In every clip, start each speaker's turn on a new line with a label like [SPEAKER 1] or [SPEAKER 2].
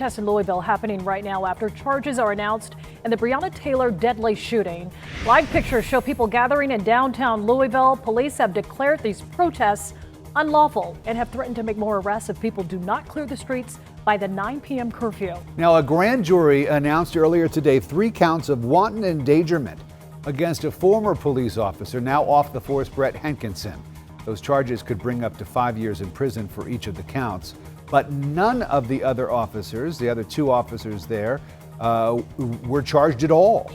[SPEAKER 1] Protests in Louisville happening right now after charges are announced in the Breonna Taylor deadly shooting. Live pictures show people gathering in downtown Louisville. Police have declared these protests unlawful and have threatened to make more arrests if people do not clear the streets by the 9 p.m. curfew.
[SPEAKER 2] Now, a grand jury announced earlier today 3 counts of wanton endangerment against a former police officer, now off the force, Brett Henkinson. Those charges could bring up to 5 years in prison for each of the counts. But none of the other officers, the other 2 officers there, were charged at all.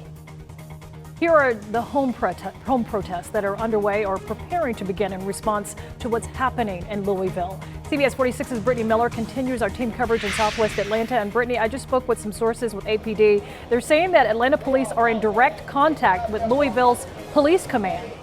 [SPEAKER 1] Here are the home protests that are underway or preparing to begin in response to what's happening in Louisville. CBS 46's Brittany Miller continues our team coverage in Southwest Atlanta. And Brittany, I just spoke with some sources with APD. They're saying that Atlanta police are in direct contact with Louisville's police command.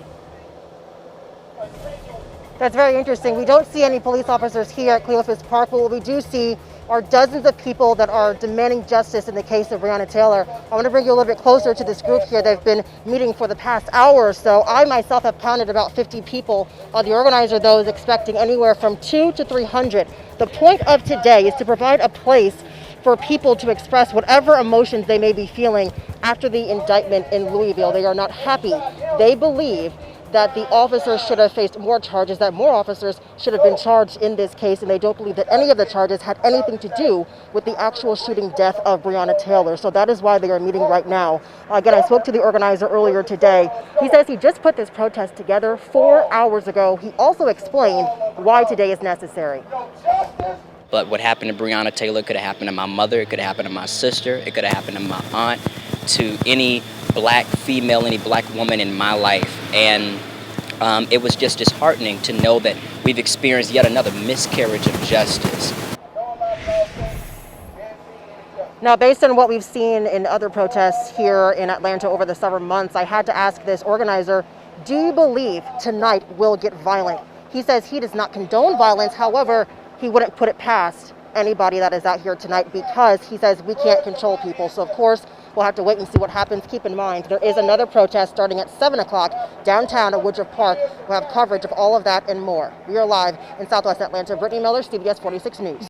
[SPEAKER 3] That's very interesting. We don't see any police officers here at Cleophas Park, but what we do see are dozens of people that are demanding justice in the case of Breonna Taylor. I want to bring you a little bit closer to this group here. They've been meeting for the past hour or so. I myself have counted about 50 people. The organizer, though, is expecting anywhere from 200 to 300. The point of today is to provide a place for people to express whatever emotions they may be feeling after the indictment in Louisville. They are not happy. They believe that the officers should have faced more charges, that more officers should have been charged in this case, and they don't believe that any of the charges had anything to do with the actual shooting death of Breonna Taylor. So that is why they are meeting right now. Again, I spoke to the organizer earlier today. He says he just put this protest together 4 hours ago. He also explained why today is necessary.
[SPEAKER 4] But what happened to Breonna Taylor could have happened to my mother, it could have happened to my sister, it could have happened to my aunt, to any black female, any black woman in my life. And it was just disheartening to know that we've experienced yet another miscarriage of justice.
[SPEAKER 3] Now, based on what we've seen in other protests here in Atlanta over the summer months, I had to ask this organizer, do you believe tonight will get violent? He says he does not condone violence. However, he wouldn't put it past anybody that is out here tonight because he says we can't control people. So, of course, we'll have to wait and see what happens. Keep in mind, there is another protest starting at 7 o'clock downtown at Woodruff Park. We'll have coverage of all of that and more. We are live in Southwest Atlanta. Brittany Miller, CBS 46 News.